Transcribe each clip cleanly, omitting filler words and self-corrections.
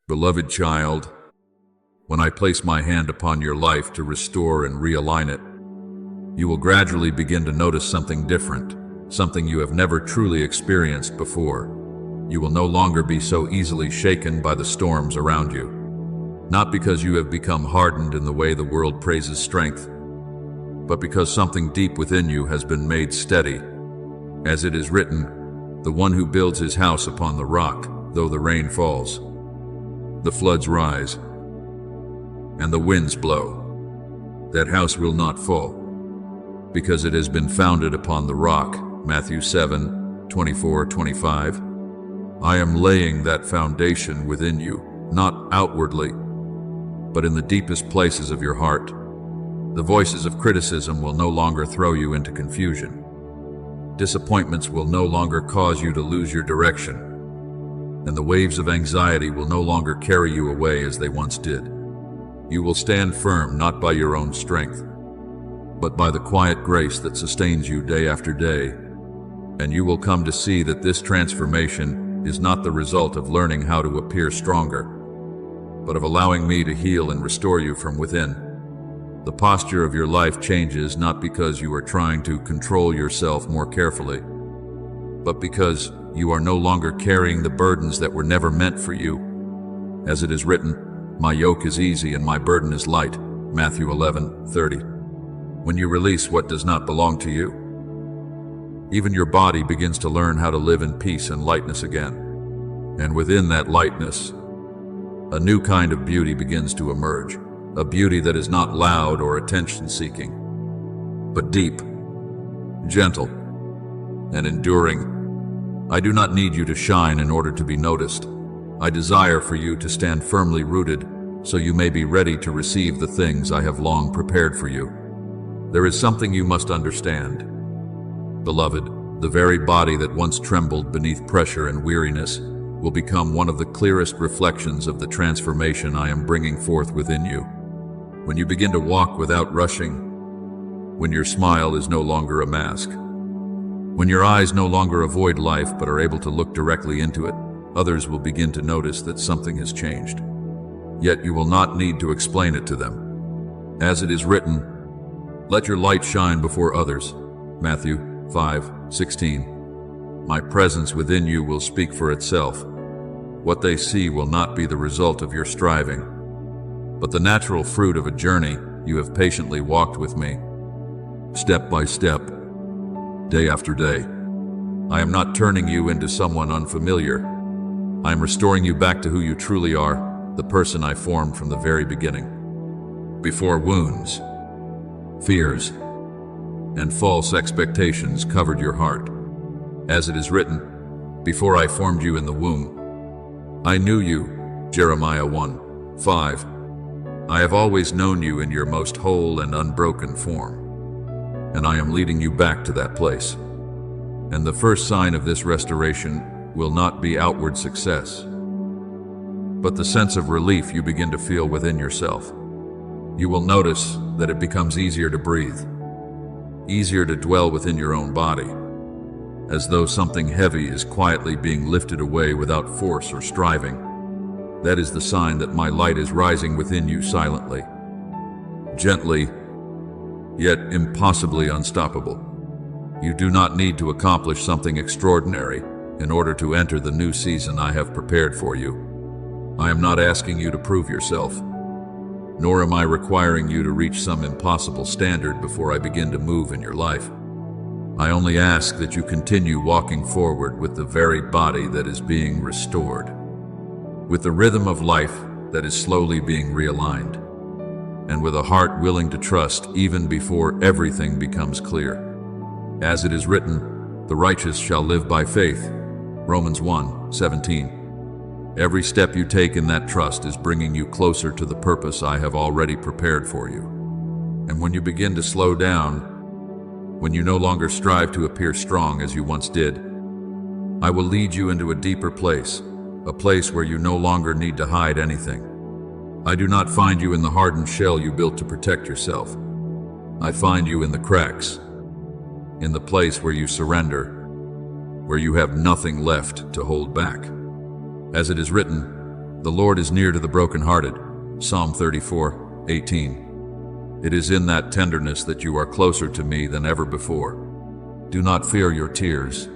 Beloved child, when I place my hand upon your life to restore and realign it, you will gradually begin to notice something different, something you have never truly experienced before. You will no longer be so easily shaken by the storms around you. Not because you have become hardened in the way the world praises strength, but because something deep within you has been made steady. As it is written, the one who builds his house upon the rock, though the rain falls, the floods rise, and the winds blow, that house will not fall, because it has been founded upon the rock. Matthew 7:24-25. I am laying that foundation within you, not outwardly, but in the deepest places of your heart. The voices of criticism will no longer throw you into confusion. Disappointments will no longer cause you to lose your direction, and the waves of anxiety will no longer carry you away as they once did. You will stand firm not by your own strength, but by the quiet grace that sustains you day after day, and you will come to see that this transformation is not the result of learning how to appear stronger, but of allowing me to heal and restore you from within. The posture of your life changes not because you are trying to control yourself more carefully, but because you are no longer carrying the burdens that were never meant for you. As it is written, my yoke is easy and my burden is light. Matthew 11:30. When you release what does not belong to you, even your body begins to learn how to live in peace and lightness again. And within that lightness, a new kind of beauty begins to emerge. A beauty that is not loud or attention-seeking, but deep, gentle, and enduring. I do not need you to shine in order to be noticed. I desire for you to stand firmly rooted so you may be ready to receive the things I have long prepared for you. There is something you must understand. Beloved, the very body that once trembled beneath pressure and weariness will become one of the clearest reflections of the transformation I am bringing forth within you. When you begin to walk without rushing, when your smile is no longer a mask, when your eyes no longer avoid life but are able to look directly into it, others will begin to notice that something has changed. Yet you will not need to explain it to them. As it is written, let your light shine before others. Matthew 5:16. My presence within you will speak for itself. What they see will not be the result of your striving, but the natural fruit of a journey you have patiently walked with me, step by step, day after day. I am not turning you into someone unfamiliar. I am restoring you back to who you truly are, the person I formed from the very beginning. Before wounds, fears, and false expectations covered your heart. As it is written, before I formed you in the womb, I knew you. Jeremiah 1:5. I have always known you in your most whole and unbroken form, and I am leading you back to that place. And the first sign of this restoration will not be outward success, but the sense of relief you begin to feel within yourself. You will notice that it becomes easier to breathe, easier to dwell within your own body, as though something heavy is quietly being lifted away without force or striving. That is the sign that my light is rising within you silently, gently, yet impossibly unstoppable. You do not need to accomplish something extraordinary in order to enter the new season I have prepared for you. I am not asking you to prove yourself, nor am I requiring you to reach some impossible standard before I begin to move in your life. I only ask that you continue walking forward with the very body that is being restored, with the rhythm of life that is slowly being realigned, and with a heart willing to trust even before everything becomes clear. As it is written, the righteous shall live by faith. Romans 1:17. Every step you take in that trust is bringing you closer to the purpose I have already prepared for you. And when you begin to slow down, when you no longer strive to appear strong as you once did, I will lead you into a deeper place, a place where you no longer need to hide anything. I do not find you in the hardened shell you built to protect yourself. I find you in the cracks, in the place where you surrender, where you have nothing left to hold back. As it is written, The Lord is near to the brokenhearted. Psalm 34:18. It is in that tenderness that you are closer to me than ever before. Do not fear your tears,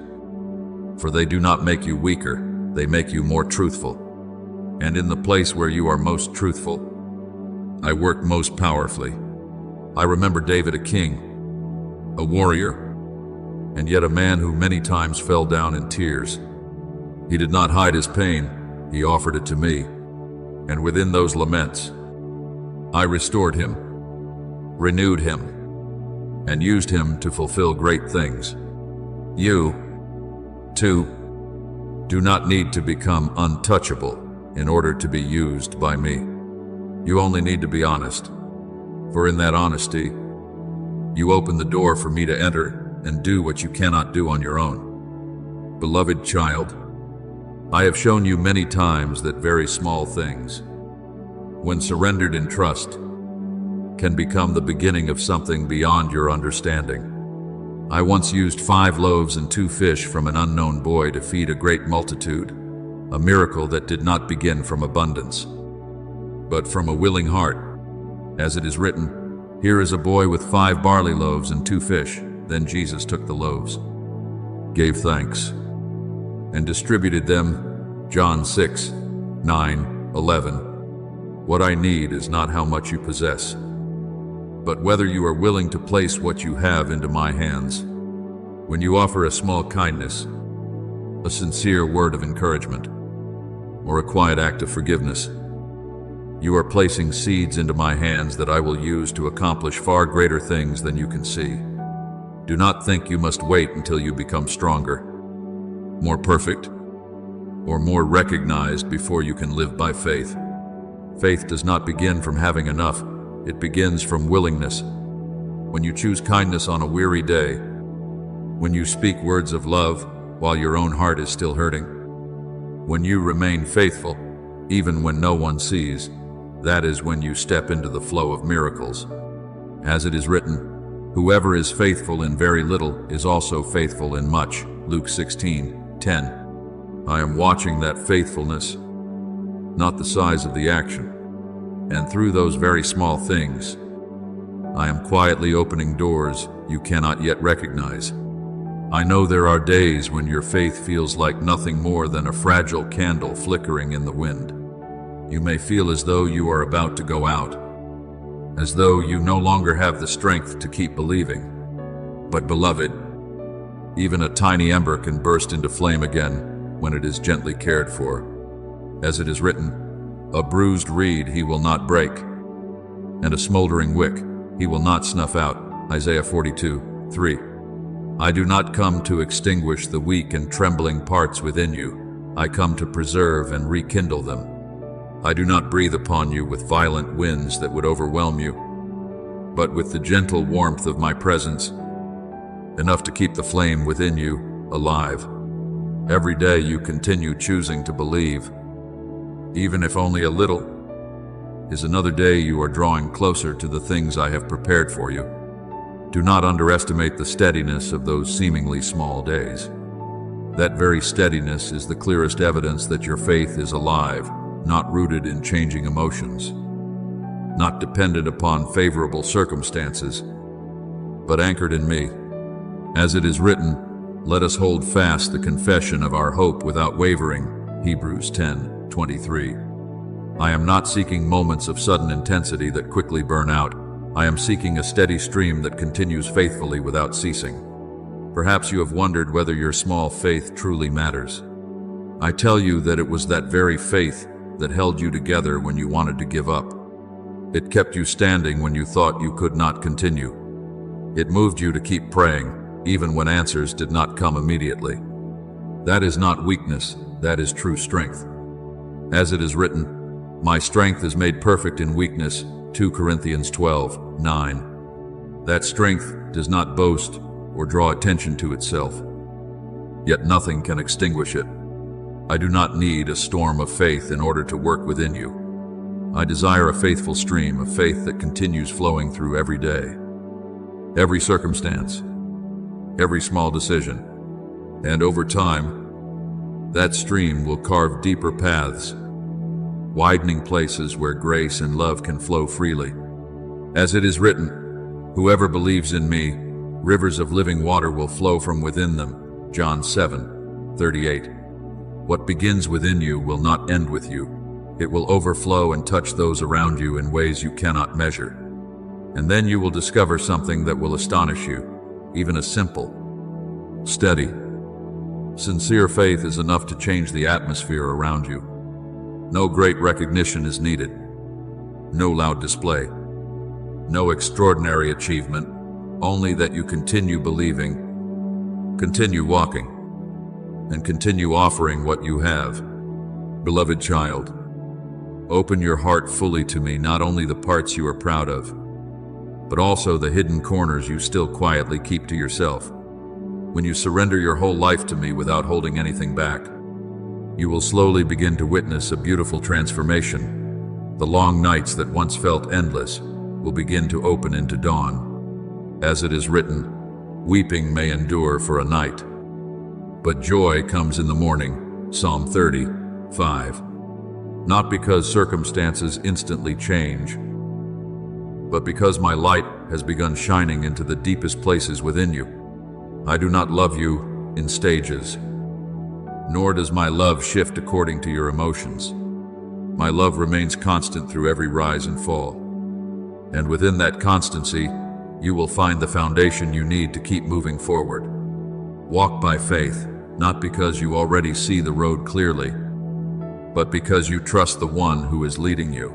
for they do not make you weaker, they make you more truthful. And in the place where you are most truthful, I work most powerfully. I remember David, a king, a warrior, and yet a man who many times fell down in tears. He did not hide his pain, he offered it to me. And within those laments, I restored him, renewed him, and used him to fulfill great things. You, too, do not need to become untouchable in order to be used by me. You only need to be honest, for in that honesty, you open the door for me to enter and do what you cannot do on your own. Beloved child, I have shown you many times that very small things, when surrendered in trust, can become the beginning of something beyond your understanding. I once used 5 loaves and 2 fish from an unknown boy to feed a great multitude, a miracle that did not begin from abundance, but from a willing heart. As it is written, "Here is a boy with 5 barley loaves and 2 fish. Then Jesus took the loaves, gave thanks, and distributed them." John 6:9-11. What I need is not how much you possess, but whether you are willing to place what you have into my hands. When you offer a small kindness, a sincere word of encouragement, or a quiet act of forgiveness, you are placing seeds into my hands that I will use to accomplish far greater things than you can see. Do not think you must wait until you become stronger, more perfect, or more recognized before you can live by faith. Faith does not begin from having enough, it begins from willingness. When you choose kindness on a weary day, when you speak words of love while your own heart is still hurting, when you remain faithful even when no one sees, that is when you step into the flow of miracles. As it is written, "Whoever is faithful in very little is also faithful in much." Luke 16:10. I am watching that faithfulness, not the size of the action. And through those very small things, I am quietly opening doors you cannot yet recognize. I know there are days when your faith feels like nothing more than a fragile candle flickering in the wind. You may feel as though you are about to go out, as though you no longer have the strength to keep believing. But beloved, even a tiny ember can burst into flame again when it is gently cared for. As it is written, "A bruised reed he will not break, and a smoldering wick he will not snuff out." Isaiah 42:3. I do not come to extinguish the weak and trembling parts within you. I come to preserve and rekindle them. I do not breathe upon you with violent winds that would overwhelm you, but with the gentle warmth of my presence, enough to keep the flame within you alive. Every day you continue choosing to believe, even if only a little, is another day you are drawing closer to the things I have prepared for you. Do not underestimate the steadiness of those seemingly small days. That very steadiness is the clearest evidence that your faith is alive, not rooted in changing emotions, not dependent upon favorable circumstances, but anchored in me. As it is written, "Let us hold fast the confession of our hope without wavering." Hebrews 10:23. I am not seeking moments of sudden intensity that quickly burn out. I am seeking a steady stream that continues faithfully without ceasing. Perhaps you have wondered whether your small faith truly matters. I tell you that it was that very faith that held you together when you wanted to give up. It kept you standing when you thought you could not continue. It moved you to keep praying, even when answers did not come immediately. That is not weakness, that is true strength. As it is written, "My strength is made perfect in weakness." 2 Corinthians 12:9. That strength does not boast or draw attention to itself, yet nothing can extinguish it. I do not need a storm of faith in order to work within you. I desire a faithful stream of faith that continues flowing through every day, every circumstance, every small decision. And over time, that stream will carve deeper paths, widening places where grace and love can flow freely. As it is written, "Whoever believes in me, rivers of living water will flow from within them." John 7:38. What begins within you will not end with you. It will overflow and touch those around you in ways you cannot measure. And then you will discover something that will astonish you, even a simple, steady, sincere faith is enough to change the atmosphere around you. No great recognition is needed, no loud display, no extraordinary achievement, only that you continue believing, continue walking, and continue offering what you have. Beloved child, open your heart fully to me, not only the parts you are proud of, but also the hidden corners you still quietly keep to yourself. When you surrender your whole life to me without holding anything back, you will slowly begin to witness a beautiful transformation. The long nights that once felt endless will begin to open into dawn. As it is written, weeping may endure for a night, but joy comes in the morning. Psalm 30:5. Not because circumstances instantly change, but because my light has begun shining into the deepest places within you. I do not love you in stages, nor does my love shift according to your emotions. My love remains constant through every rise and fall. And within that constancy, you will find the foundation you need to keep moving forward. Walk by faith, not because you already see the road clearly, but because you trust the one who is leading you.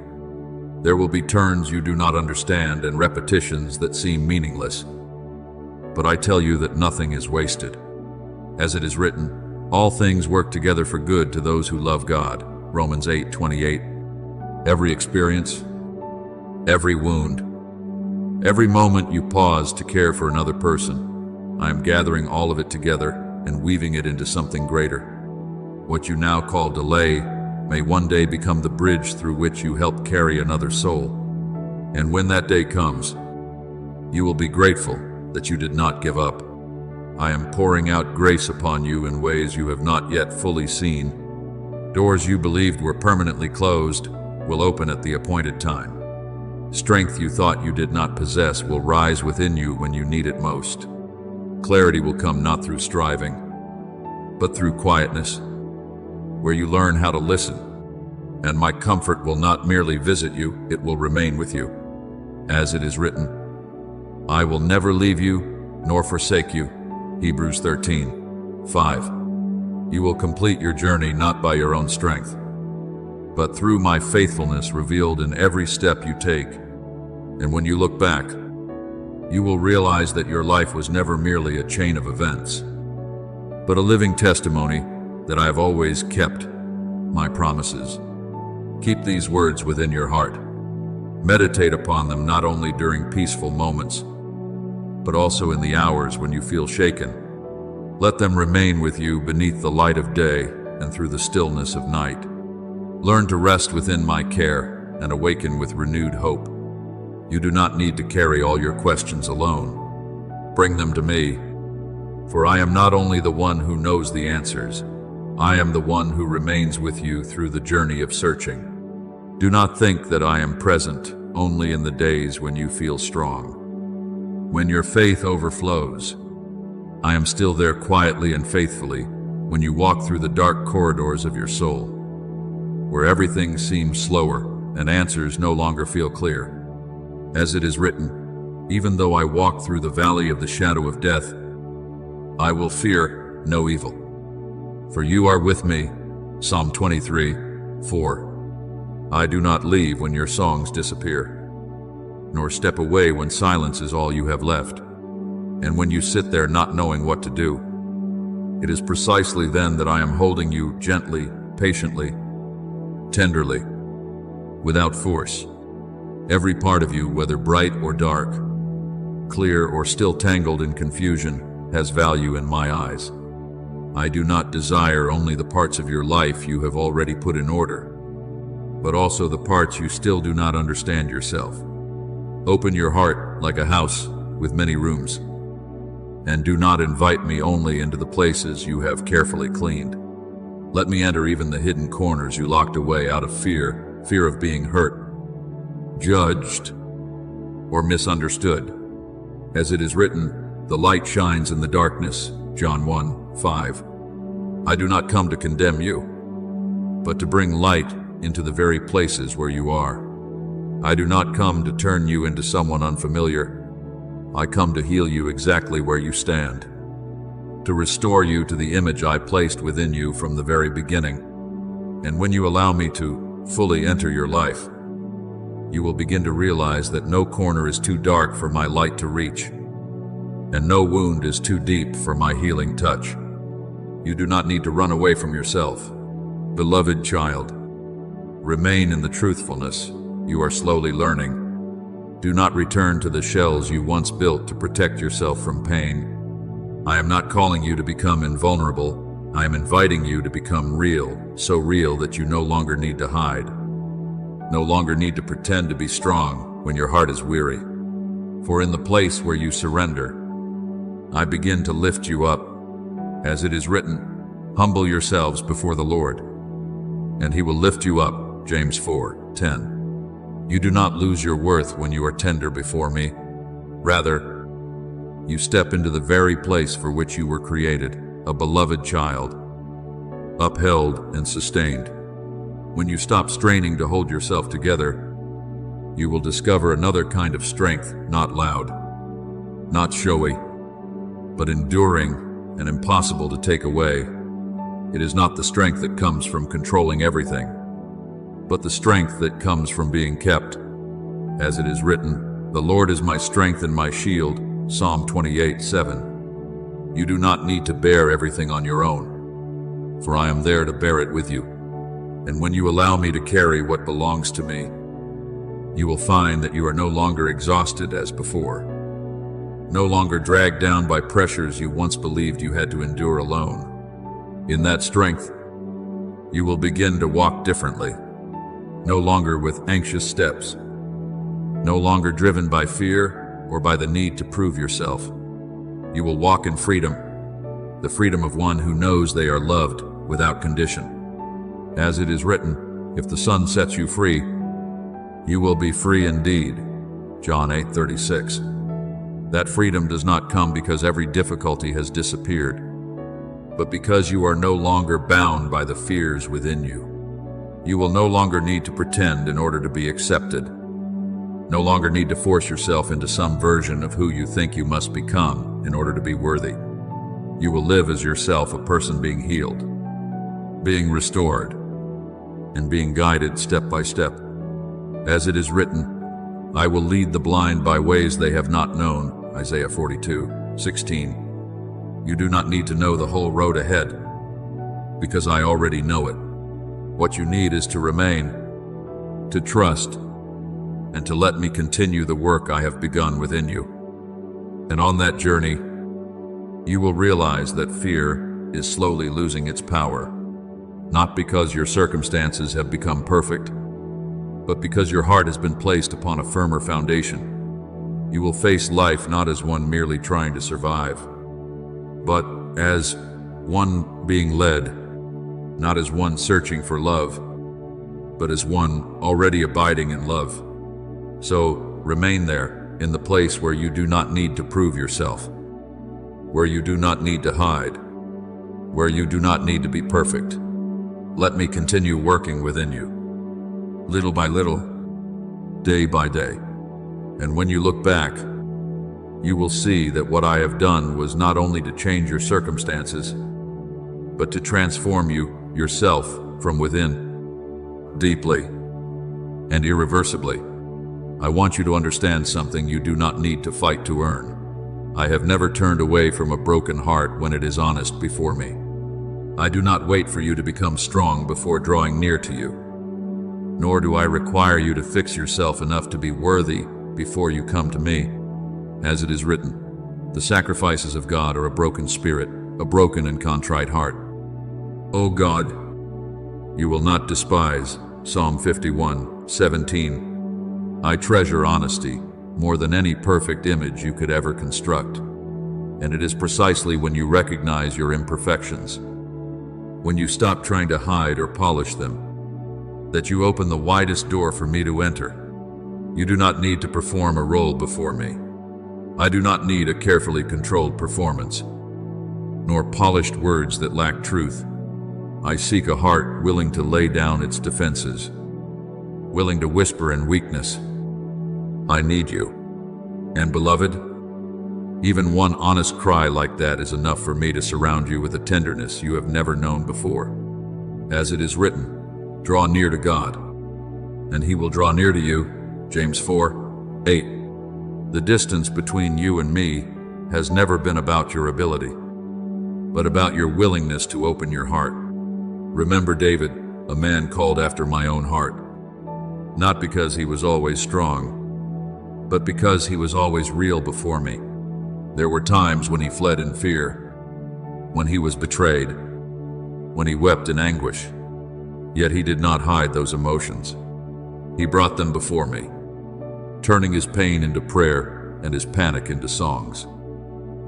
There will be turns you do not understand and repetitions that seem meaningless. But I tell you that nothing is wasted. As it is written, all things work together for good to those who love God. Romans 8:28. Every experience, every wound, every moment you pause to care for another person, I am gathering all of it together and weaving it into something greater. What you now call delay may one day become the bridge through which you help carry another soul. And when that day comes, you will be grateful that you did not give up. I am pouring out grace upon you in ways you have not yet fully seen. Doors you believed were permanently closed will open at the appointed time. Strength you thought you did not possess will rise within you when you need it most. Clarity will come not through striving, but through quietness, where you learn how to listen. And my comfort will not merely visit you, it will remain with you. As it is written, I will never leave you nor forsake you. Hebrews 13:5. You will complete your journey not by your own strength, but through my faithfulness revealed in every step you take. And when you look back, you will realize that your life was never merely a chain of events, but a living testimony that I have always kept my promises. Keep these words within your heart. Meditate upon them not only during peaceful moments, but also in the hours when you feel shaken. Let them remain with you beneath the light of day and through the stillness of night. Learn to rest within my care and awaken with renewed hope. You do not need to carry all your questions alone. Bring them to me, for I am not only the one who knows the answers, I am the one who remains with you through the journey of searching. Do not think that I am present only in the days when you feel strong. When your faith overflows, I am still there quietly and faithfully when you walk through the dark corridors of your soul, where everything seems slower and answers no longer feel clear. As it is written, even though I walk through the valley of the shadow of death, I will fear no evil, for you are with me. Psalm 23:4. I do not leave when your songs disappear, nor step away when silence is all you have left. And when you sit there not knowing what to do, it is precisely then that I am holding you gently, patiently, tenderly, without force. Every part of you, whether bright or dark, clear or still tangled in confusion, has value in my eyes. I do not desire only the parts of your life you have already put in order, but also the parts you still do not understand yourself. Open your heart like a house with many rooms, and do not invite me only into the places you have carefully cleaned. Let me enter even the hidden corners you locked away out of fear fear of being hurt, judged, or misunderstood. As it is written, the light shines in the darkness, John 1:5. I do not come to condemn you, but to bring light into the very places where you are. I do not come to turn you into someone unfamiliar. I come to heal you exactly where you stand, to restore you to the image I placed within you from the very beginning. And when you allow me to fully enter your life, you will begin to realize that no corner is too dark for my light to reach, and no wound is too deep for my healing touch. You do not need to run away from yourself. Beloved child, remain in the truthfulness you are slowly learning. Do not return to the shells you once built to protect yourself from pain. I am not calling you to become invulnerable. I am inviting you to become real, so real that you no longer need to hide. No longer need to pretend to be strong when your heart is weary. For in the place where you surrender, I begin to lift you up. As it is written, humble yourselves before the Lord, and he will lift you up, James 4:10. You do not lose your worth when you are tender before me. Rather, you step into the very place for which you were created, a beloved child, upheld and sustained. When you stop straining to hold yourself together, you will discover another kind of strength, not loud, not showy, but enduring and impossible to take away. It is not the strength that comes from controlling everything, but the strength that comes from being kept. As it is written, the Lord is my strength and my shield, Psalm 28:7. You do not need to bear everything on your own, for I am there to bear it with you. And when you allow me to carry what belongs to me, you will find that you are no longer exhausted as before, no longer dragged down by pressures you once believed you had to endure alone. In that strength, you will begin to walk differently, no longer with anxious steps, no longer driven by fear or by the need to prove yourself. You will walk in freedom, the freedom of one who knows they are loved without condition. As it is written, if the Son sets you free, you will be free indeed, John 8:36. That freedom does not come because every difficulty has disappeared, but because you are no longer bound by the fears within you. You will no longer need to pretend in order to be accepted, no longer need to force yourself into some version of who you think you must become in order to be worthy. You will live as yourself, a person being healed, being restored, and being guided step by step. As it is written, I will lead the blind by ways they have not known, Isaiah 42:16. You do not need to know the whole road ahead, because I already know it. What you need is to remain, to trust, and to let me continue the work I have begun within you. And on that journey, you will realize that fear is slowly losing its power, not because your circumstances have become perfect, but because your heart has been placed upon a firmer foundation. You will face life not as one merely trying to survive, but as one being led, not as one searching for love, but as one already abiding in love. So remain there, in the place where you do not need to prove yourself, where you do not need to hide, where you do not need to be perfect. Let me continue working within you, little by little, day by day. And when you look back, you will see that what I have done was not only to change your circumstances, but to transform you, yourself, from within, deeply and irreversibly. I want you to understand something you do not need to fight to earn. I have never turned away from a broken heart when it is honest before me. I do not wait for you to become strong before drawing near to you, nor do I require you to fix yourself enough to be worthy before you come to me. As it is written, the sacrifices of God are a broken spirit, a broken and contrite heart. O God, you will not despise, Psalm 51:17. I treasure honesty more than any perfect image you could ever construct. And it is precisely when you recognize your imperfections, when you stop trying to hide or polish them, that you open the widest door for me to enter. You do not need to perform a role before me. I do not need a carefully controlled performance, nor polished words that lack truth. I seek a heart willing to lay down its defenses, willing to whisper in weakness, I need you. And beloved, even one honest cry like that is enough for me to surround you with a tenderness you have never known before. As it is written, draw near to God, and he will draw near to you. James 4:8. The distance between you and me has never been about your ability, but about your willingness to open your heart. Remember David, a man called after my own heart, not because he was always strong, but because he was always real before me. There were times when he fled in fear, when he was betrayed, when he wept in anguish, yet he did not hide those emotions. He brought them before me, turning his pain into prayer and his panic into songs.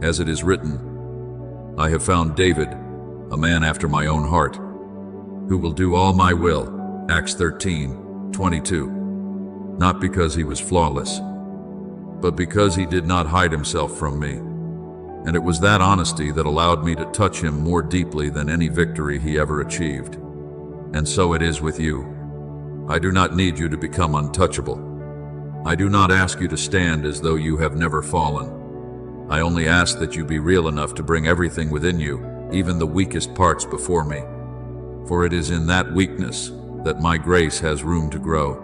As it is written, I have found David, a man after my own heart, who will do all my will. Acts 13:22. Not because he was flawless, but because he did not hide himself from me. And it was that honesty that allowed me to touch him more deeply than any victory he ever achieved. And so it is with you. I do not need you to become untouchable. I do not ask you to stand as though you have never fallen. I only ask that you be real enough to bring everything within you, even the weakest parts, before me. For it is in that weakness that my grace has room to grow.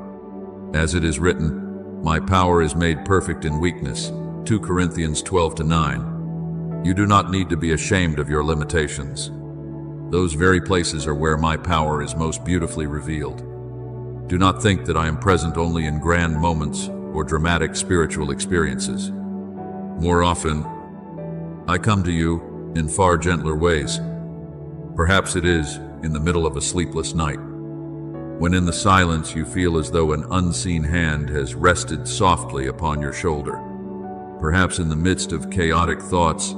As it is written, my power is made perfect in weakness. 2 Corinthians 12:9. You do not need to be ashamed of your limitations. Those very places are where my power is most beautifully revealed. Do not think that I am present only in grand moments or dramatic spiritual experiences. More often, I come to you in far gentler ways. Perhaps it is in the middle of a sleepless night, when in the silence you feel as though an unseen hand has rested softly upon your shoulder. Perhaps in the midst of chaotic thoughts,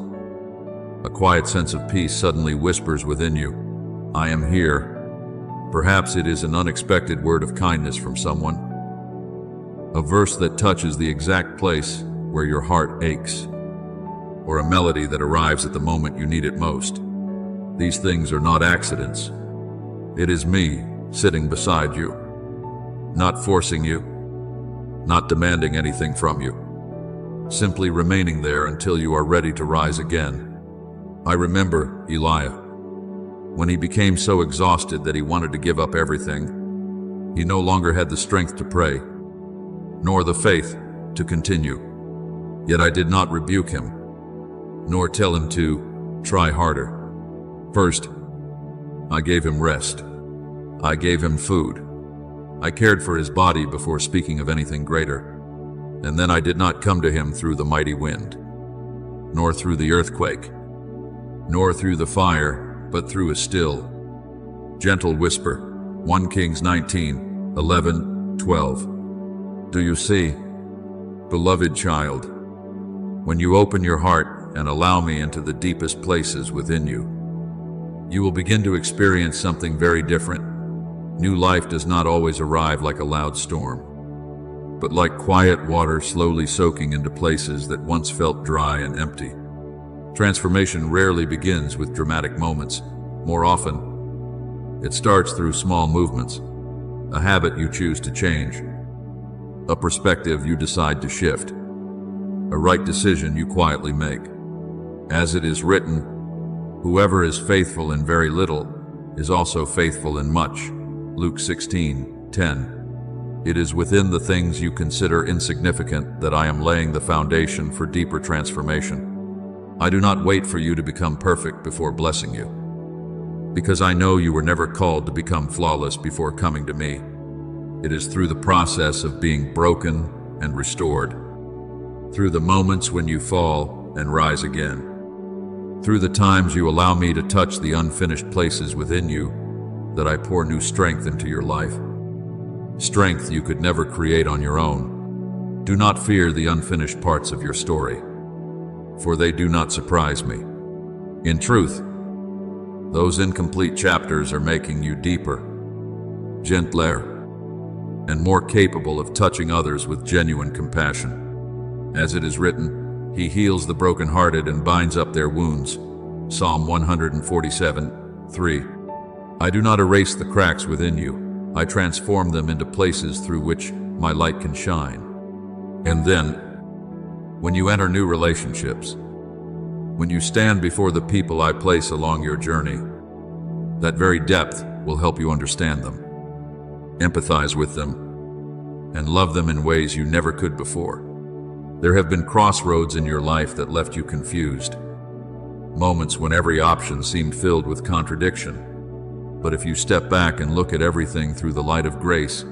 a quiet sense of peace suddenly whispers within you, I am here. Perhaps it is an unexpected word of kindness from someone, a verse that touches the exact place where your heart aches, or a melody that arrives at the moment you need it most. These things are not accidents. It is me sitting beside you, not forcing you, not demanding anything from you, simply remaining there until you are ready to rise again. I remember Elijah. When he became so exhausted that he wanted to give up everything, he no longer had the strength to pray, nor the faith to continue. Yet I did not rebuke him, nor tell him to try harder. First, I gave him rest. I gave him food. I cared for his body before speaking of anything greater. And then I did not come to him through the mighty wind, nor through the earthquake, nor through the fire, but through a still, gentle whisper. 1 Kings 19:11-12. Do you see, beloved child, when you open your heart and allow me into the deepest places within you, you will begin to experience something very different. New life does not always arrive like a loud storm, but like quiet water slowly soaking into places that once felt dry and empty. Transformation rarely begins with dramatic moments. More often, it starts through small movements, a habit you choose to change, a perspective you decide to shift, a right decision you quietly make. As it is written, whoever is faithful in very little is also faithful in much. Luke 16:10. It is within the things you consider insignificant that I am laying the foundation for deeper transformation. I do not wait for you to become perfect before blessing you, because I know you were never called to become flawless before coming to me. It is through the process of being broken and restored, through the moments when you fall and rise again, through the times you allow me to touch the unfinished places within you, that I pour new strength into your life. Strength you could never create on your own. Do not fear the unfinished parts of your story, for they do not surprise me. In truth, those incomplete chapters are making you deeper, gentler, and more capable of touching others with genuine compassion. As it is written, He heals the brokenhearted and binds up their wounds. Psalm 147:3. I do not erase the cracks within you. I transform them into places through which my light can shine. And then, when you enter new relationships, when you stand before the people I place along your journey, that very depth will help you understand them, empathize with them, and love them in ways you never could before. There have been crossroads in your life that left you confused, moments when every option seemed filled with contradiction. But if you step back and look at everything through the light of grace,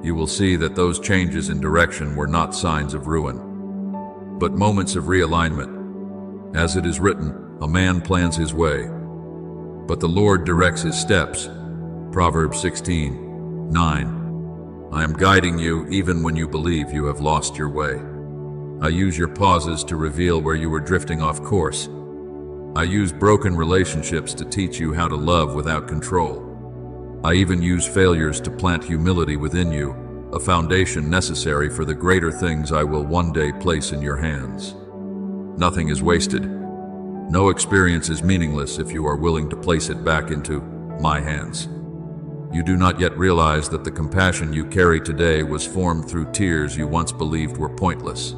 you will see that those changes in direction were not signs of ruin, but moments of realignment. As it is written, a man plans his way, but the Lord directs his steps. Proverbs 16:9. I am guiding you even when you believe you have lost your way. I use your pauses to reveal where you were drifting off course. I use broken relationships to teach you how to love without control. I even use failures to plant humility within you, a foundation necessary for the greater things I will one day place in your hands. Nothing is wasted. No experience is meaningless if you are willing to place it back into my hands. You do not yet realize that the compassion you carry today was formed through tears you once believed were pointless.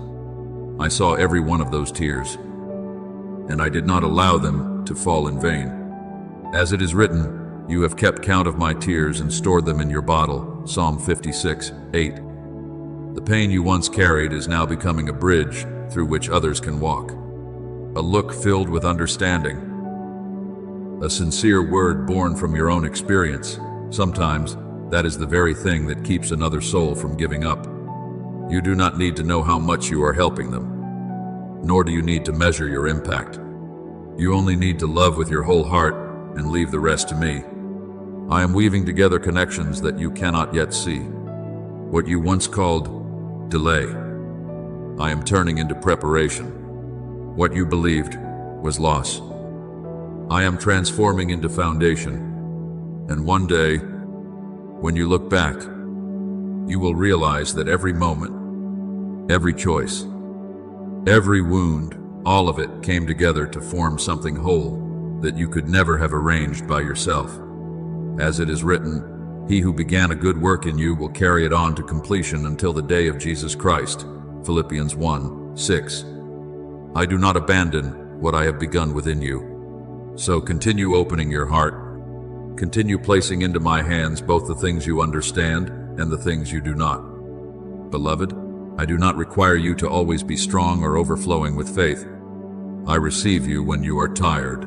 I saw every one of those tears, and I did not allow them to fall in vain. As it is written, you have kept count of my tears and stored them in your bottle. Psalm 56:8. The pain you once carried is now becoming a bridge through which others can walk. A look filled with understanding. A sincere word born from your own experience. Sometimes, that is the very thing that keeps another soul from giving up. You do not need to know how much you are helping them, nor do you need to measure your impact. You only need to love with your whole heart and leave the rest to me. I am weaving together connections that you cannot yet see. What you once called delay, I am turning into preparation. What you believed was loss, I am transforming into foundation. And one day, when you look back, you will realize that every moment, every choice, every wound, all of it came together to form something whole that you could never have arranged by yourself. As it is written, he who began a good work in you will carry it on to completion until the day of Jesus Christ. Philippians 1:6. I do not abandon what I have begun within you. So continue opening your heart. Continue placing into my hands both the things you understand and the things you do not. Beloved, I do not require you to always be strong or overflowing with faith. I receive you when you are tired,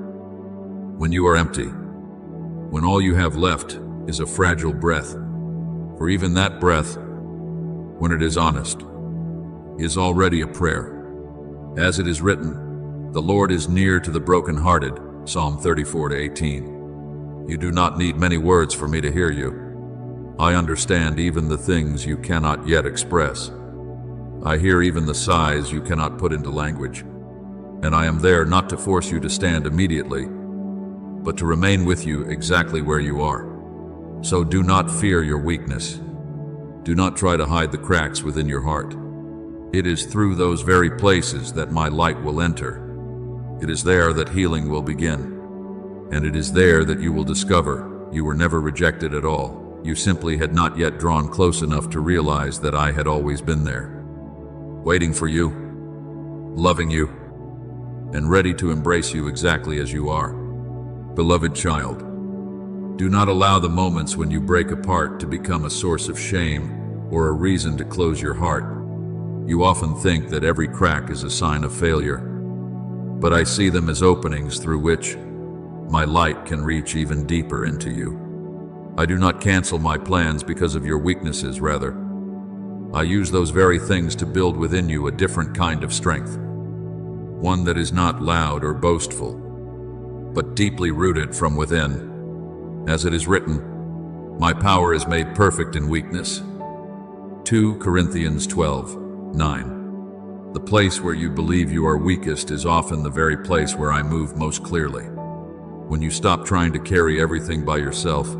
when you are empty, when all you have left is a fragile breath. For even that breath, when it is honest, is already a prayer. As it is written, the Lord is near to the brokenhearted. Psalm 34:18. You do not need many words for me to hear you. I understand even the things you cannot yet express. I hear even the sighs you cannot put into language. And I am there not to force you to stand immediately, but to remain with you exactly where you are. So do not fear your weakness. Do not try to hide the cracks within your heart. It is through those very places that my light will enter. It is there that healing will begin. And it is there that you will discover you were never rejected at all. You simply had not yet drawn close enough to realize that I had always been there, waiting for you, loving you, and ready to embrace you exactly as you are. Beloved child, do not allow the moments when you break apart to become a source of shame or a reason to close your heart. You often think that every crack is a sign of failure, but I see them as openings through which my light can reach even deeper into you. I do not cancel my plans because of your weaknesses, rather. I use those very things to build within you a different kind of strength, one that is not loud or boastful, but deeply rooted from within. As it is written, my power is made perfect in weakness. 2 Corinthians 12:9. The place where you believe you are weakest is often the very place where I move most clearly. When you stop trying to carry everything by yourself,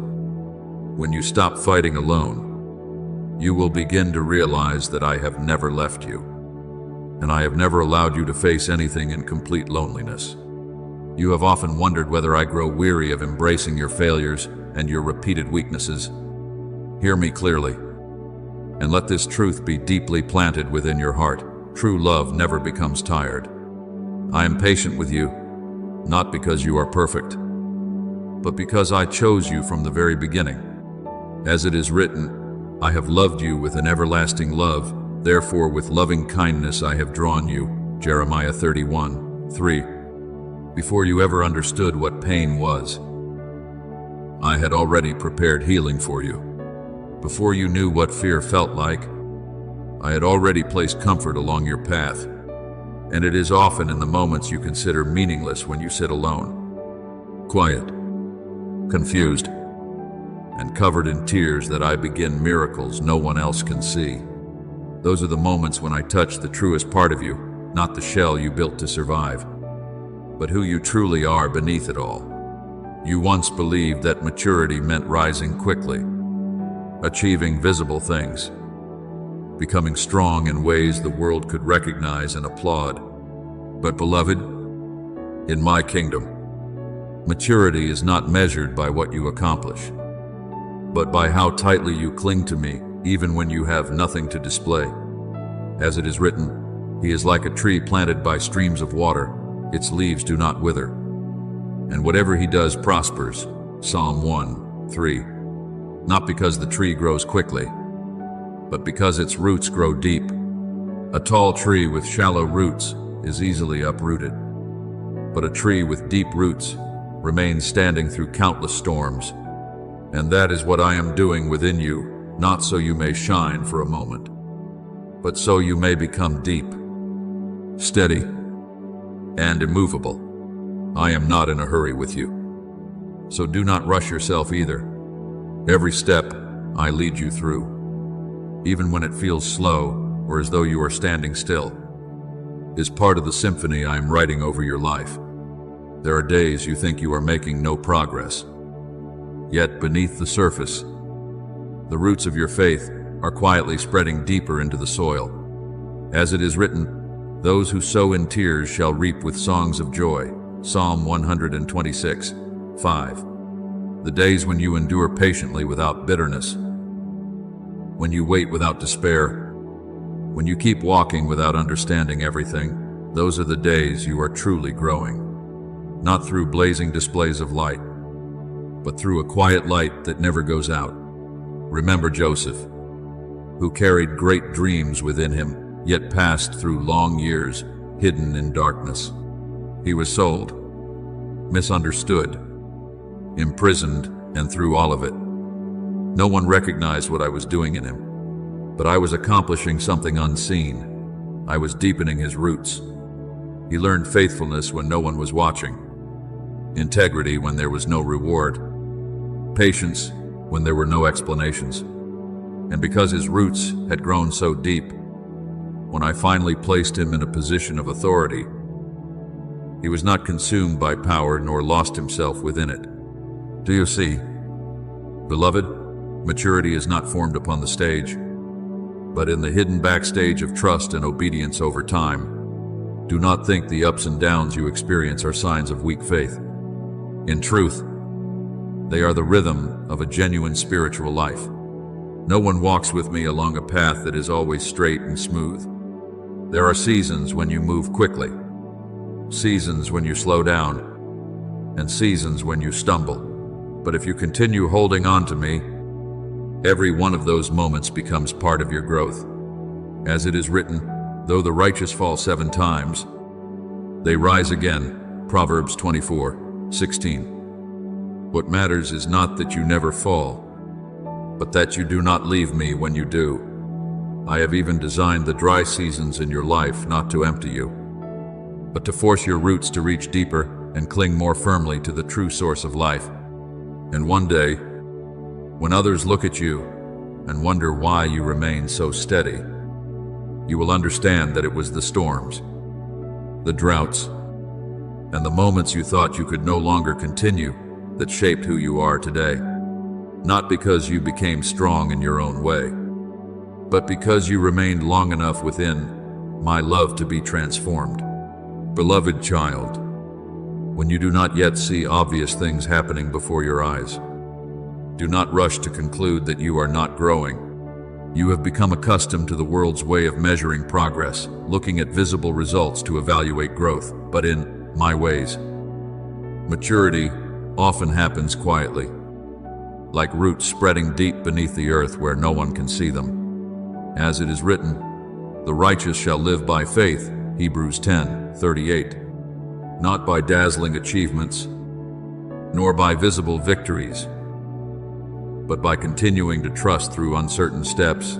When you stop fighting alone, you will begin to realize that I have never left you, and I have never allowed you to face anything in complete loneliness. You have often wondered whether I grow weary of embracing your failures and your repeated weaknesses. Hear me clearly, and let this truth be deeply planted within your heart. True love never becomes tired. I am patient with you, not because you are perfect, but because I chose you from the very beginning. As it is written, I have loved you with an everlasting love, therefore with loving kindness I have drawn you. Jeremiah 31:3. Before you ever understood what pain was, I had already prepared healing for you. Before you knew what fear felt like, I had already placed comfort along your path. And it is often in the moments you consider meaningless when you sit alone, quiet, confused, and covered in tears that I begin miracles no one else can see. Those are the moments when I touch the truest part of you, not the shell you built to survive, but who you truly are beneath it all. You once believed that maturity meant rising quickly, achieving visible things, becoming strong in ways the world could recognize and applaud. But beloved, in my kingdom, maturity is not measured by what you accomplish, but by how tightly you cling to me, even when you have nothing to display. As it is written, he is like a tree planted by streams of water, its leaves do not wither, and whatever he does prospers. Psalm 1:3. Not because the tree grows quickly, but because its roots grow deep. A tall tree with shallow roots is easily uprooted, but a tree with deep roots remains standing through countless storms. And that is what I am doing within you, not so you may shine for a moment, but so you may become deep, steady, and immovable. I am not in a hurry with you, so do not rush yourself either. Every step I lead you through, even when it feels slow or as though you are standing still, is part of the symphony I am writing over your life. There are days you think you are making no progress, yet beneath the surface, the roots of your faith are quietly spreading deeper into the soil. As it is written, those who sow in tears shall reap with songs of joy. Psalm 126:5. The days when you endure patiently without bitterness, when you wait without despair, when you keep walking without understanding everything, those are the days you are truly growing. Not through blazing displays of light, but through a quiet light that never goes out. Remember Joseph, who carried great dreams within him, yet passed through long years hidden in darkness. He was sold, misunderstood, imprisoned, and through all of it, no one recognized what I was doing in him. But I was accomplishing something unseen. I was deepening his roots. He learned faithfulness when no one was watching, integrity when there was no reward, patience when there were no explanations. And because his roots had grown so deep, when I finally placed him in a position of authority, he was not consumed by power nor lost himself within it. Do you see? Beloved, maturity is not formed upon the stage, but in the hidden backstage of trust and obedience over time. Do not think the ups and downs you experience are signs of weak faith. In truth, they are the rhythm of a genuine spiritual life. No one walks with me along a path that is always straight and smooth. There are seasons when you move quickly, seasons when you slow down, and seasons when you stumble. But if you continue holding on to me, every one of those moments becomes part of your growth. As it is written, though the righteous fall 7 times, they rise again. Proverbs 24:16. What matters is not that you never fall, but that you do not leave me when you do. I have even designed the dry seasons in your life not to empty you, but to force your roots to reach deeper and cling more firmly to the true source of life. And one day, when others look at you and wonder why you remain so steady, you will understand that it was the storms, the droughts, and the moments you thought you could no longer continue that shaped who you are today. not because you became strong in your own way, but because you remained long enough within my love to be transformed. Beloved child, when you do not yet see obvious things happening before your eyes, do not rush to conclude that you are not growing. You have become accustomed to the world's way of measuring progress, looking at visible results to evaluate growth, but in my ways, maturity often happens quietly, like roots spreading deep beneath the earth where no one can see them. As it is written, "The righteous shall live by faith," Hebrews 10:38. Not by dazzling achievements, nor by visible victories, but by continuing to trust through uncertain steps.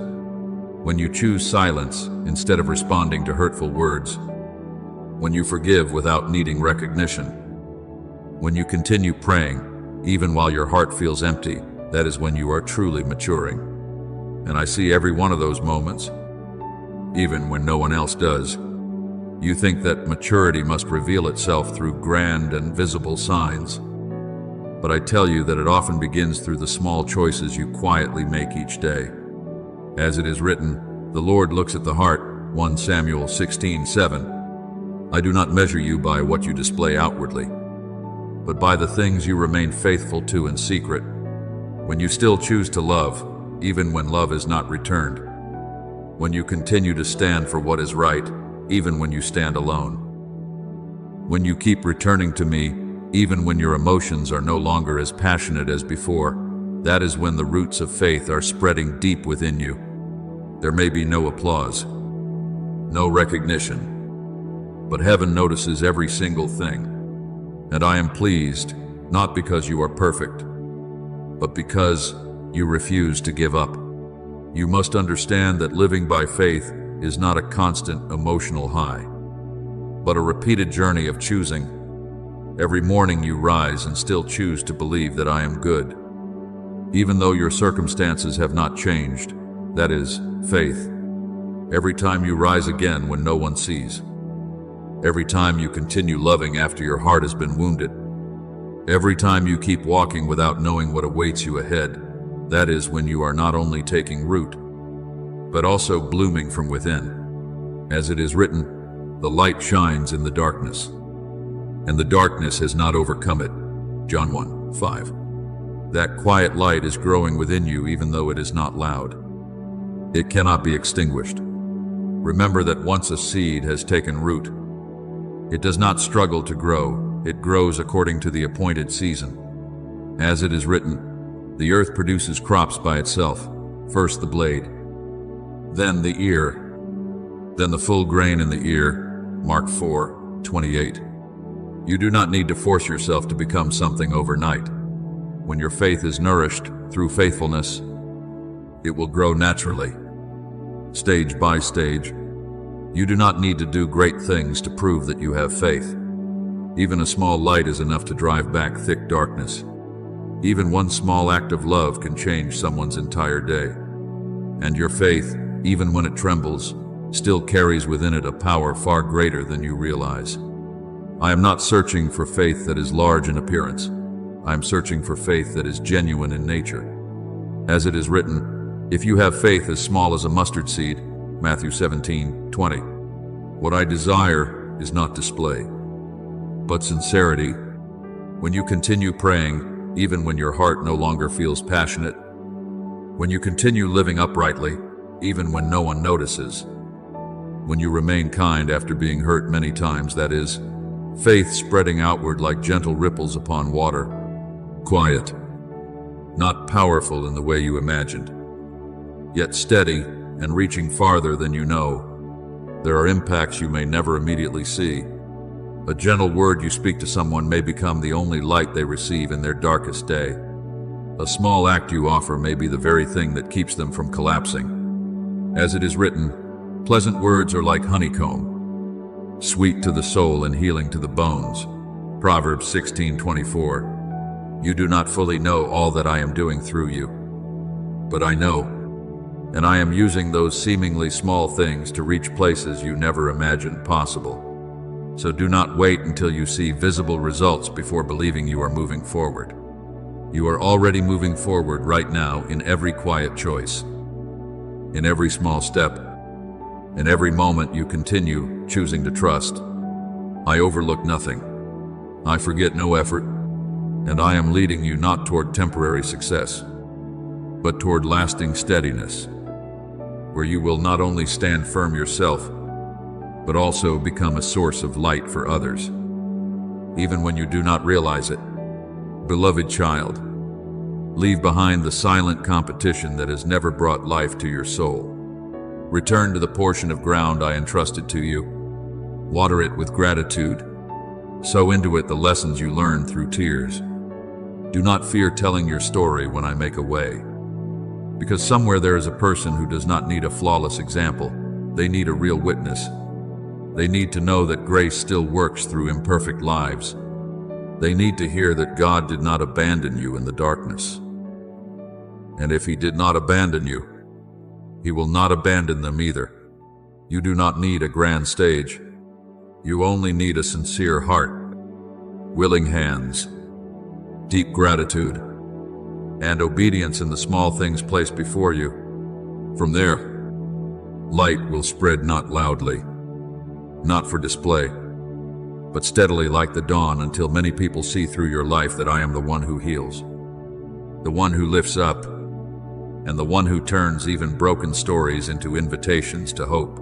When you choose silence instead of responding to hurtful words, when you forgive without needing recognition, when you continue praying even while your heart feels empty, that is when you are truly maturing. And I see every one of those moments, even when no one else does. You think that maturity must reveal itself through grand and visible signs. But I tell you that it often begins through the small choices you quietly make each day. As it is written, "The Lord looks at the heart," 1 Samuel 16:7. I do not measure you by what you display outwardly, but by the things you remain faithful to in secret. When you still choose to love, even when love is not returned. When you continue to stand for what is right, even when you stand alone. When you keep returning to me, even when your emotions are no longer as passionate as before, that is when the roots of faith are spreading deep within you. There may be no applause, no recognition, but heaven notices every single thing. And I am pleased, not because you are perfect, but because you refuse to give up. You must understand that living by faith is not a constant emotional high, but a repeated journey of choosing. Every morning you rise and still choose to believe that I am good. Even though your circumstances have not changed, that is faith. Every time you rise again when no one sees. Every time you continue loving after your heart has been wounded. Every time you keep walking without knowing what awaits you ahead, that is when you are not only taking root, but also blooming from within. As it is written, "The light shines in the darkness, and the darkness has not overcome it." John 1:5. That quiet light is growing within you even though it is not loud. It cannot be extinguished. Remember that once a seed has taken root, it does not struggle to grow, it grows according to the appointed season. As it is written, "The earth produces crops by itself, first the blade, then the ear, then the full grain in the ear." Mark 4:28. You do not need to force yourself to become something overnight. When your faith is nourished through faithfulness, it will grow naturally, stage by stage. You do not need to do great things to prove that you have faith. Even a small light is enough to drive back thick darkness. Even one small act of love can change someone's entire day. And your faith, even when it trembles, still carries within it a power far greater than you realize. I am not searching for faith that is large in appearance. I am searching for faith that is genuine in nature. As it is written, "If you have faith as small as a mustard seed," Matthew 17:20. What I desire is not display, but sincerity. When you continue praying, even when your heart no longer feels passionate, when you continue living uprightly, even when no one notices, when you remain kind after being hurt many times, that is, faith spreading outward like gentle ripples upon water, quiet, not powerful in the way you imagined, yet steady and reaching farther than you know. There are impacts you may never immediately see. A gentle word you speak to someone may become the only light they receive in their darkest day. A small act you offer may be the very thing that keeps them from collapsing. As it is written, "Pleasant words are like honeycomb, sweet to the soul and healing to the bones." Proverbs 16:24. You do not fully know all that I am doing through you, but I know, and I am using those seemingly small things to reach places you never imagined possible. So do not wait until you see visible results before believing you are moving forward. You are already moving forward right now in every quiet choice, in every small step, in every moment you continue choosing to trust. I overlook nothing. I forget no effort, and I am leading you not toward temporary success, but toward lasting steadiness, where you will not only stand firm yourself, but also become a source of light for others, even when you do not realize it. Beloved child, leave behind the silent competition that has never brought life to your soul. Return to the portion of ground I entrusted to you. Water it with gratitude. Sow into it the lessons you learned through tears. Do not fear telling your story when I make a way, because somewhere there is a person who does not need a flawless example. They need a real witness. They need to know that grace still works through imperfect lives. They need to hear that God did not abandon you in the darkness. And if He did not abandon you, He will not abandon them either. You do not need a grand stage. You only need a sincere heart, willing hands, deep gratitude, and obedience in the small things placed before you. From there, light will spread not loudly, not for display, but steadily like the dawn, until many people see through your life that I am the one who heals, the one who lifts up, and the one who turns even broken stories into invitations to hope.